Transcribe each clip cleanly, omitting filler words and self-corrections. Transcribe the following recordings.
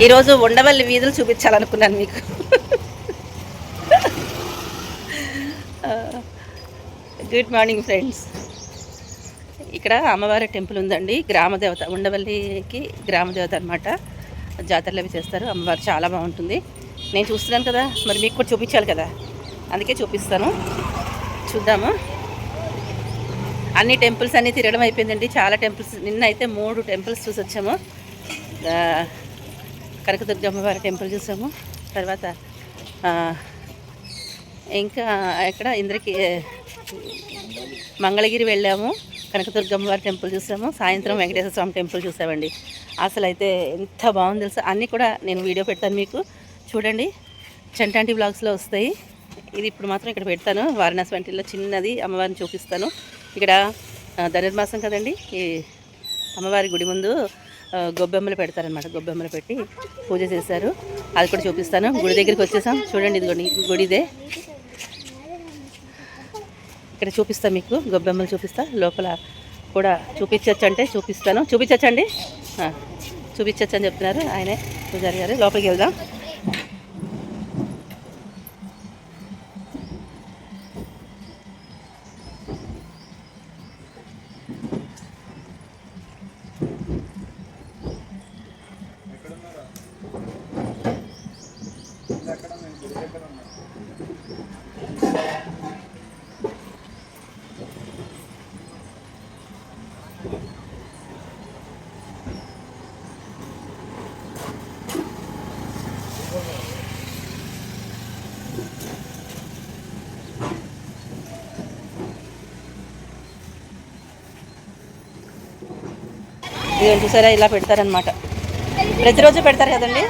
ఈరోజు ఉండవల్లి వీధులు చూపించాలనుకున్నాను మీకు. Good morning friends. ఇక్కడ అమ్మవారి టెంపుల్ ఉందండి, గ్రామదేవత. ఉండవల్లికి గ్రామదేవత అనమాట. జాతరలు అవి చేస్తారు. అమ్మవారు చాలా బాగుంటుంది. నేను చూస్తున్నాను కదా, మరి మీకు కూడా చూపించాలి కదా, అందుకే చూపిస్తాను. చూద్దాము. అన్ని టెంపుల్స్ అన్నీ తిరగడం అయిపోయిందండి, చాలా టెంపుల్స్. నిన్న అయితే 3 టెంపుల్స్ చూసి వచ్చాము. కనకదుర్గ అమ్మవారి టెంపుల్ చూసాము, తర్వాత ఇంకా ఇక్కడ మంగళగిరి వెళ్ళాము, కనకదుర్గ అమ్మవారి టెంపుల్ చూసాము, సాయంత్రం వెంకటేశ్వర స్వామి టెంపుల్ చూసామండి. అసలు అయితే ఎంత బాగుంది తెలుసా. అన్నీ కూడా నేను వీడియో పెడతాను మీకు చూడండి, చంటాంటి బ్లాగ్స్లో వస్తాయి. ఇది ఇప్పుడు మాత్రం ఇక్కడ పెడతాను. వారణాసి వంటిలో చిన్నది అమ్మవారిని చూపిస్తాను. ఇక్కడ ధనుర్మాసం కదండి, ఈ అమ్మవారి గుడి ముందు గొబ్బెమ్మలు పెడతారనమాట. గొబ్బెమ్మలు పెట్టి పూజ చేశారు, అది కూడా చూపిస్తాను. గుడి దగ్గరికి వచ్చేసాం చూడండి, ఇదిగోండి గుడిదే. ఇక్కడ చూపిస్తాను మీకు, గొబ్బెమ్మలు చూపిస్తా. లోపల కూడా చూపించచ్చు అంటే చూపిస్తాను. చూపించచ్చండి, చూపించచ్చు అని చెప్తున్నారు ఆయనే, పూజారి గారు. లోపలికి వెళ్దాం. ఇదేం చూసారా, ఇలా పెడతారనమాట. ప్రతిరోజు పెడతారు కదండి,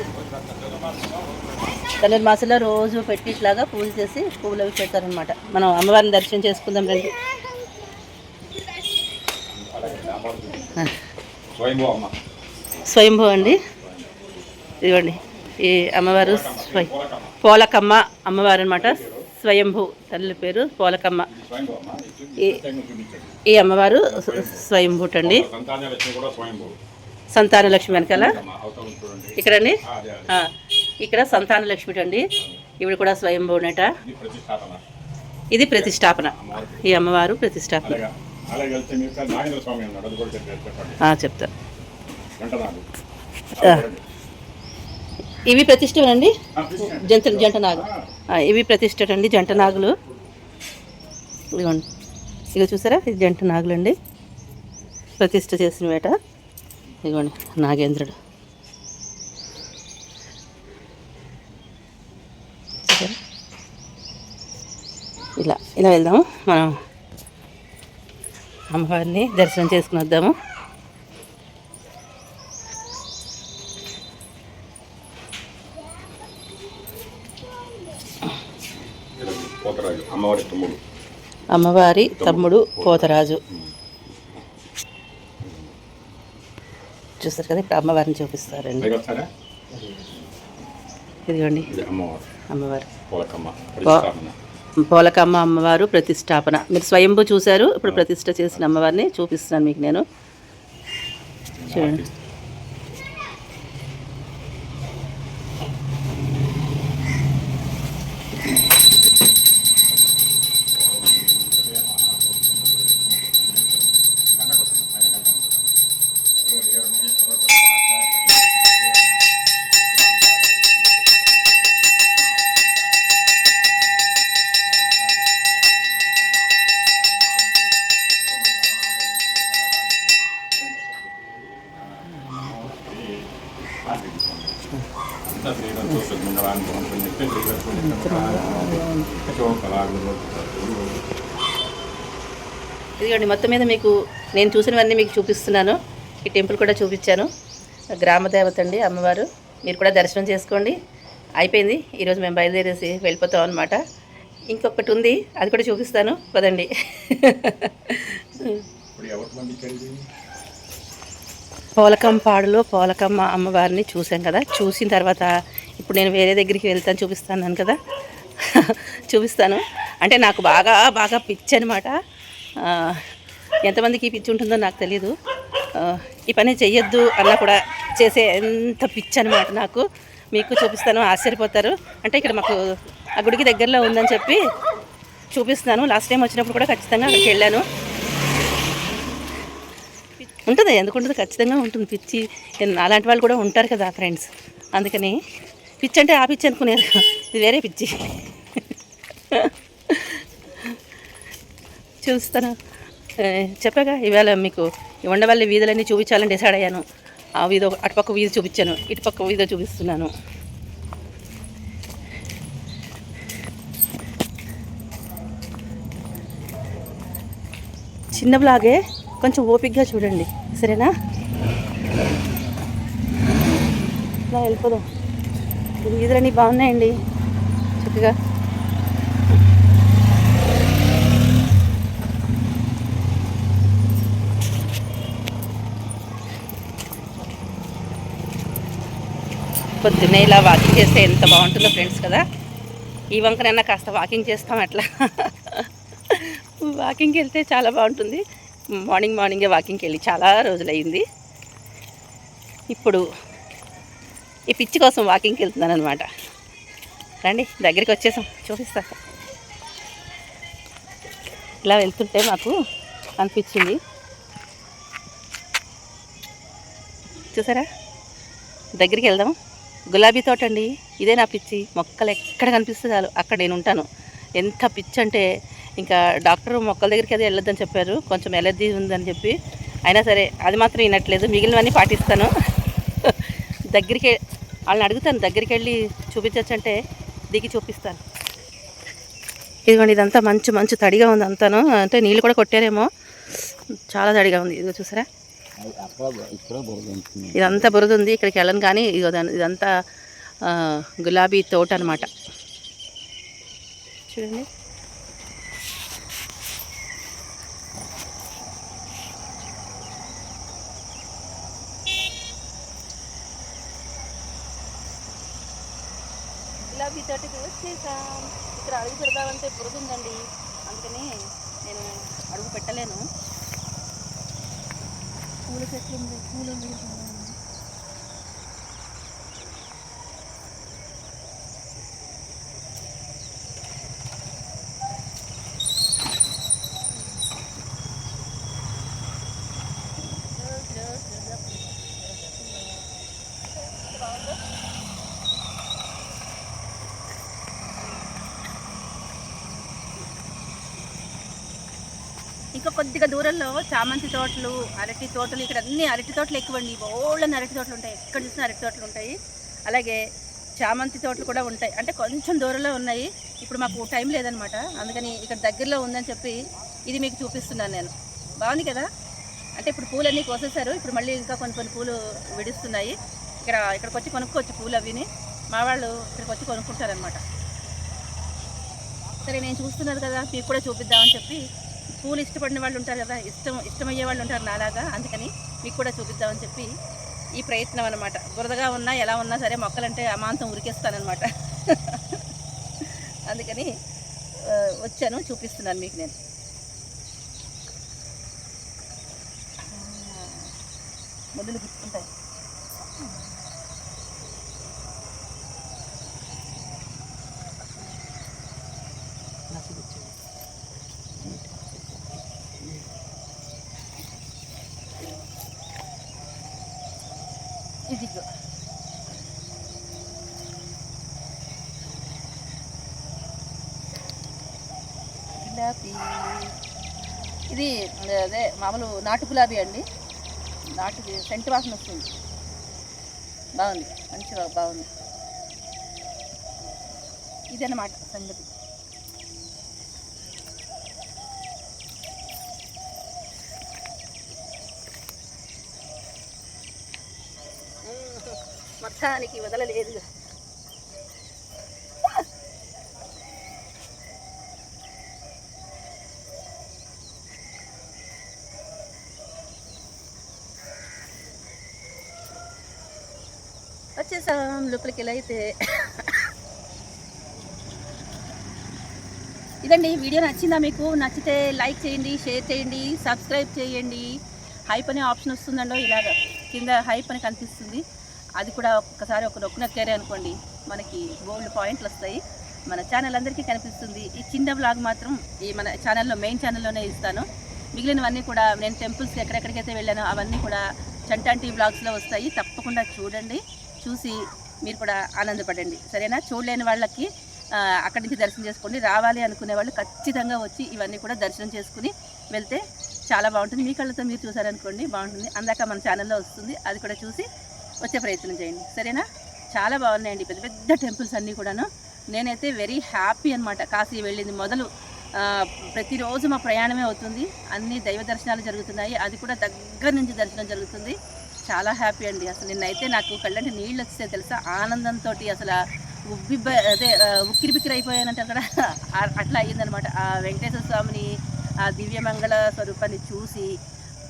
ధనుర్మాసంలో రోజు పెట్టి ఇట్లాగా పూజ చేసి పువ్వులు అవి పెడతారనమాట. మనం అమ్మవారిని దర్శనం చేసుకుందాం రండి. స్వయంభూ అండి, ఇదిగోండి ఈ అమ్మవారు పోలకమ్మ అమ్మవారు అనమాట. స్వయంభూ తల్లి పేరు పోలకమ్మ. ఈ అమ్మవారు స్వయంభూట్ అండి. సంతాన లక్ష్మి వెనకాల ఇక్కడండి, ఇక్కడ సంతాన లక్ష్మి అండి. ఇవి కూడా స్వయంభూనట. ఇది ప్రతిష్టాపన, ఈ అమ్మవారు ప్రతిష్టాపన. చెప్తా. ఇవి ప్రతిష్టనండి, జంట నాగు. ఇవి ప్రతిష్ట అండి, జంట నాగులు. ఇదిగోండి, ఇక చూసారా, ఇది జంట నాగులు అండి, ప్రతిష్ట చేసిన వేట. ఇదిగోండి నాగేంద్రుడు. ఇలా ఇలా వెళ్దాము, మనం అమ్మవారిని దర్శనం చేసుకుని వద్దాము. అమ్మవారి తమ్ముడు పోతరాజు. చూస్తారు కదా, ఇప్పుడు అమ్మవారిని చూపిస్తారండి. ఇదిగోండి అమ్మవారు పోలకమ్మ అమ్మవారు ప్రతిష్టాపన. మీరు స్వయంభూ చూశారు, ఇప్పుడు ప్రతిష్ట చేసిన అమ్మవారిని చూపిస్తున్నాను మీకు నేను. చూడండి, ఇదిగోండి మొత్తం మీద మీకు నేను చూసినవన్నీ మీకు చూపిస్తున్నాను. ఈ టెంపుల్ కూడా చూపించాను. గ్రామదేవత అండి అమ్మవారు. మీరు కూడా దర్శనం చేసుకోండి. అయిపోయింది, ఈరోజు మేము బయలుదేరేసి వెళ్ళిపోతాం అనమాట. ఇంకొకటి ఉంది, అది కూడా చూపిస్తాను పదండి. పోలకంపాడులో పోలకమ్మ అమ్మవారిని చూసాం కదా. చూసిన తర్వాత ఇప్పుడు నేను వేరే దగ్గరికి వెళ్తాను, చూపిస్తాను కదా. చూపిస్తాను అంటే నాకు బాగా బాగా పిచ్చి అనమాట. ఎంతమందికి పిచ్చి ఉంటుందో నాకు తెలీదు. ఈ పని చెయ్యొద్దు అన్నా కూడా చేసే ఎంత పిచ్చి అనమాట నాకు. మీకు చూపిస్తాను, ఆశ్చర్యపోతారు. అంటే ఇక్కడ మాకు ఆ గుడికి దగ్గరలో ఉందని చెప్పి చూపిస్తున్నాను. లాస్ట్ టైం వచ్చినప్పుడు కూడా ఖచ్చితంగా అక్కడికి వెళ్ళాను. ఉంటుంది, ఎందుకు ఉంటుంది, ఖచ్చితంగా ఉంటుంది పిచ్చి. అలాంటి వాళ్ళు కూడా ఉంటారు కదా ఫ్రెండ్స్. అందుకని పిచ్చి అంటే ఆ పిచ్చి అనుకునేది, ఇది వేరే పిచ్చి. చూస్తాను, చెప్పాగా ఇవాళ మీకు ఉండవల్లి వీధులన్నీ చూపించాలని డిసైడ్ అయ్యాను. ఆ వీధి అటుపక్క వీధి చూపించాను, ఇటుపక్క వీధి చూపిస్తున్నాను. చిన్న బ్లాగే, కొంచెం ఓపికగా చూడండి, సరేనా? ఇలా వెళ్ళిపోదాం. వీధులన్నీ బాగున్నాయండి చక్కగా. పొద్దున్నే ఇలా వాకింగ్ చేస్తే ఎంత బాగుంటుందో ఫ్రెండ్స్ కదా. ఈ వంకనైనా కాస్త వాకింగ్ చేస్తాం అట్లా. వాకింగ్కి వెళ్తే చాలా బాగుంటుంది. మార్నింగే వాకింగ్కి వెళ్ళి చాలా రోజులయ్యింది. ఇప్పుడు ఈ పిచ్చి కోసం వాకింగ్కి వెళ్తున్నాను అనమాట. రండి, దగ్గరికి వచ్చేసాం, చూపిస్తా. ఇలా వెళ్తుంటే మాకు అనిపించింది, చూసారా? దగ్గరికి వెళ్దాం. గులాబీ తోట అండి, ఇదే నా పిచ్చి. మొక్కలు ఎక్కడ కనిపిస్తే చాలు అక్కడ నేను ఉంటాను. ఎంత పిచ్చి అంటే ఇంకా డాక్టర్ మొక్కల దగ్గరికి అది వెళ్ళొద్దని చెప్పారు, కొంచెం ఎలర్జీ ఉందని చెప్పి. అయినా సరే అది మాత్రం వినట్లేదు, మిగిలినవన్నీ పాటిస్తాను. దగ్గరికి వాళ్ళని అడుగుతాను, దగ్గరికి వెళ్ళి చూపించచ్చు అంటే దిగి చూపిస్తాను. ఇదిగోండి, ఇదంతా మంచు తడిగా ఉంది అంతాను. అంటే నీళ్ళు కూడా కొట్టారేమో, చాలా తడిగా ఉంది. ఇదిగో చూసారా, ఇదంతా బురద ఉంది. ఇక్కడికి వెళ్ళను కానీ ఇదంతా గులాబీ తోట అనమాట. చూడండి, గులాబీ తోటకి వచ్చేసాం. ఇక్కడ అడుగు పెడదామంటే బురద ఉందండి, అందుకని నేను అడుగు పెట్టలేను. పూల చెట్లు ఉంది, పూలు ఉంది. ఇంకా కొద్దిగా దూరంలో చామంతి తోటలు, అరటి తోటలు, ఇక్కడ అన్ని అరటి తోటలు ఎక్కువండి. బోళ్ళని అరటి తోటలు ఉంటాయి, ఎక్కడ చూసినా అరటి తోటలు ఉంటాయి. అలాగే చామంతి తోటలు కూడా ఉంటాయి, అంటే కొంచెం దూరంలో ఉన్నాయి. ఇప్పుడు మాకు టైం లేదనమాట, అందుకని ఇక్కడ దగ్గరలో ఉందని చెప్పి ఇది మీకు చూపిస్తున్నాను నేను. బాగుంది కదా. అంటే ఇప్పుడు పూలన్నీ కోసేశారు, ఇప్పుడు మళ్ళీ ఇంకా కొన్ని పూలు విడుస్తున్నాయి. ఇక్కడికి వచ్చి కొనుక్కోవచ్చు పూలు అవిని. మా వాళ్ళు ఇక్కడికి వచ్చి కొనుక్కుంటారనమాట. సరే, నేను చూస్తున్నారు కదా, మీకు కూడా చూపిద్దామని చెప్పి. పూలు ఇష్టపడిన వాళ్ళు ఉంటారు కదా, ఇష్టమయ్యే వాళ్ళు ఉంటారు నాలాగా, అందుకని మీకు కూడా చూపిద్దామని చెప్పి ఈ ప్రయత్నం అనమాట. బురదగా ఉన్నా ఎలా ఉన్నా సరే మొక్కలంటే అమాంతం ఉరికేస్తానమాట. అందుకని వచ్చాను, చూపిస్తున్నాను మీకు నేను. మొదలు గుర్తుంటాయి. ఇదిగో గులాబీ, ఇది అదే మామూలు నాటు గులాబీ అండి. నాటుది సెంటు వాసన వస్తుంది, బాగుంది, మంచిగా బాగుంది. ఇదన్నమాట సంగతి. మొత్తానికి వదలలేదు. వచ్చేసాం లోపలికి. ఎలా అయితే ఇదండి, వీడియో నచ్చిందా మీకు? నచ్చితే లైక్ చేయండి, షేర్ చేయండి, సబ్స్క్రైబ్ చేయండి. హైప్ అనే ఆప్షన్ వస్తుందండో, ఇలాగ కింద హైప్ అని కనిపిస్తుంది. అది కూడా ఒక్కసారి ఒక నొక్కినట్లే అనుకోండి మనకి గోల్డ్ పాయింట్లు వస్తాయి. మన ఛానల్ అందరికీ కనిపిస్తుంది. ఈ చిన్న బ్లాగ్ మాత్రం ఈ మన ఛానల్లో మెయిన్ ఛానల్లోనే ఇస్తాను. మిగిలినవన్నీ కూడా నేను టెంపుల్స్ ఎక్కడెక్కడికైతే వెళ్ళానో అవన్నీ కూడా చంటాంటి బ్లాగ్స్లో వస్తాయి. తప్పకుండా చూడండి, చూసి మీరు కూడా ఆనందపడండి, సరేనా? చూడలేని వాళ్ళకి అక్కడి నుంచి దర్శనం చేసుకోండి. రావాలి అనుకునే వాళ్ళు ఖచ్చితంగా వచ్చి ఇవన్నీ కూడా దర్శనం చేసుకుని వెళ్తే చాలా బాగుంటుంది. మీ కళ్ళతో మీరు చూసారనుకోండి బాగుంటుంది. అందాక మన ఛానల్లో వస్తుంది, అది కూడా చూసి వచ్చే ప్రయత్నం చేయండి, సరేనా? చాలా బాగున్నాయండి పెద్ద పెద్ద టెంపుల్స్ అన్నీ కూడాను. నేనైతే వెరీ హ్యాపీ అనమాట. కాశీ వెళ్ళింది మొదలు ప్రతిరోజు మా ప్రయాణమే అవుతుంది. అన్ని దైవ దర్శనాలు జరుగుతున్నాయి, అది కూడా దగ్గర నుంచి దర్శనం జరుగుతుంది. చాలా హ్యాపీ అండి. అసలు నిన్నైతే నాకు కళ్ళంటే నీళ్ళు వస్తే తెలుసా, ఆనందంతో అసలు ఉక్కిరి బిక్కిరి అయిపోయానంటే అక్కడ అట్లా అయ్యిందనమాట. ఆ వెంకటేశ్వర స్వామిని ఆ దివ్యమంగళ స్వరూపాన్ని చూసి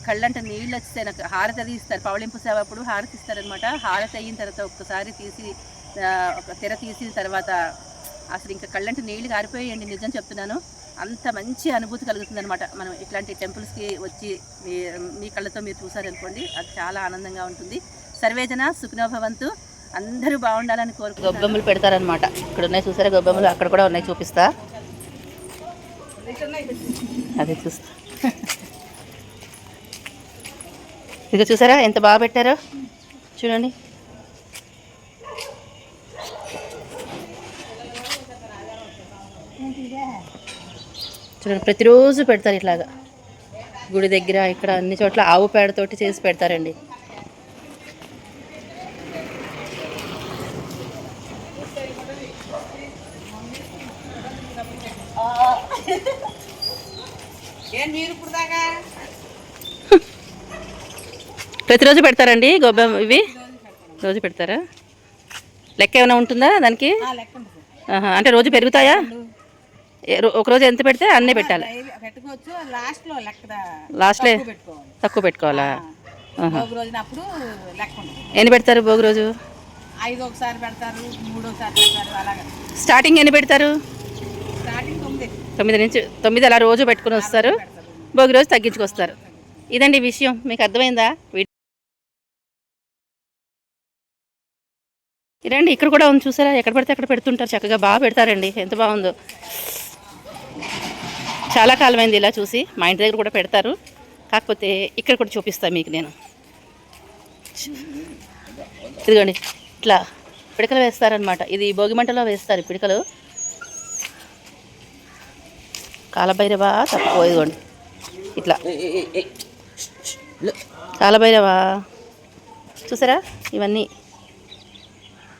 కళ్ళంట నీళ్ళు వస్తే నాకు హారతి అది ఇస్తారు. పవళింపు సేవ అప్పుడు హారతి ఇస్తారనమాట. హారతి అయిన తర్వాత ఒక్కసారి తీసి ఒక తెర తీసిన తర్వాత అసలు ఇంకా కళ్ళంటే నీళ్ళు కారిపోయాయండి, నిజం చెప్తున్నాను. అంత మంచి అనుభూతి కలుగుతుంది అనమాట. మనం ఇట్లాంటి టెంపుల్స్కి వచ్చి మీ కళ్ళతో మీరు చూసారనుకోండి, అది చాలా ఆనందంగా ఉంటుంది. సర్వేజన సుఖినో భవంతు, అందరూ బాగుండాలని కోరుకు. గొబ్బెమ్మలు పెడతారనమాట. ఇక్కడ ఉన్నాయి చూసారా గొబ్బెమ్మలు, అక్కడ కూడా ఉన్నాయి, చూపిస్తా. అదే చూస్తా. ఇక చూసారా ఎంత బాగా పెట్టారో, చూడండి. చూడండి ప్రతిరోజు పెడతారు ఇట్లాగా, గుడి దగ్గర ఇక్కడ అన్ని చోట్ల ఆవు పేడతోటి చేసి పెడతారండి. ప్రతిరోజు పెడతారండి గొబ్బెమ్మ, ఇవి రోజు పెడతారా? లెక్క ఏమైనా ఉంటుందా దానికి? అంటే రోజు పెరుగుతాయా? ఒకరోజు ఎంత పెడితే అన్నీ పెట్టాలి, లాస్ట్లో తక్కువ పెట్టుకోవాలా? ఎన్ని పెడతారు భోగి రోజు? స్టార్టింగ్ ఎన్ని పెడతారు? 9 నుంచి 9 అలా రోజు పెట్టుకుని వస్తారు, భోగి రోజు తగ్గించుకొస్తారు. ఇదండి విషయం, మీకు అర్థమైందా? ఇదండి ఇక్కడ కూడా ఉంది చూసారా, ఎక్కడ పడితే అక్కడ పెడుతుంటారు, చక్కగా బాగా పెడతారండి. ఎంత బాగుందో, చాలా కాలమైంది ఇలా చూసి. మా ఇంటి దగ్గర కూడా పెడతారు, కాకపోతే ఇక్కడ కూడా చూపిస్తాను మీకు నేను. ఇదిగోండి ఇట్లా పిడకలు వేస్తారనమాట. ఇది భోగిమంటలో వేస్తారు పిడకలు. కాలభైరవ తక్కువ, ఇదిగోండి ఇట్లా కాలభైరవ చూసారా, ఇవన్నీ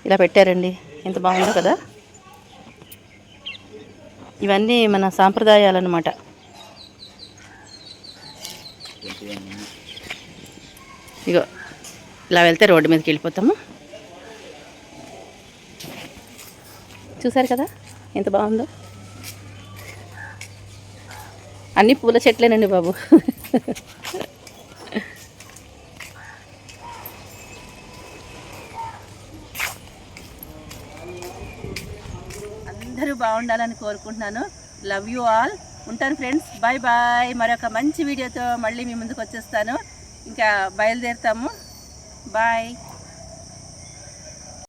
ఇలా పెట్టారండి. ఎంత బాగుందో కదా. ఇవన్నీ మన సాంప్రదాయాలన్నమాట. ఇగో ఇలా వెళ్తే రోడ్డు మీదకి వెళ్ళిపోతాము. చూసారు కదా ఎంత బాగుందో. అన్నీ పూల చెట్లేనండి బాబు. అందరూ బాగుండాలని కోరుకుంటున్నాను. Love you all. ఉంటాను ఫ్రెండ్స్, బాయ్ బాయ్. మరొక మంచి వీడియోతో మళ్ళీ మీ ముందుకు వచ్చేస్తాను. ఇంకా బయలుదేరుతాము. బాయ్.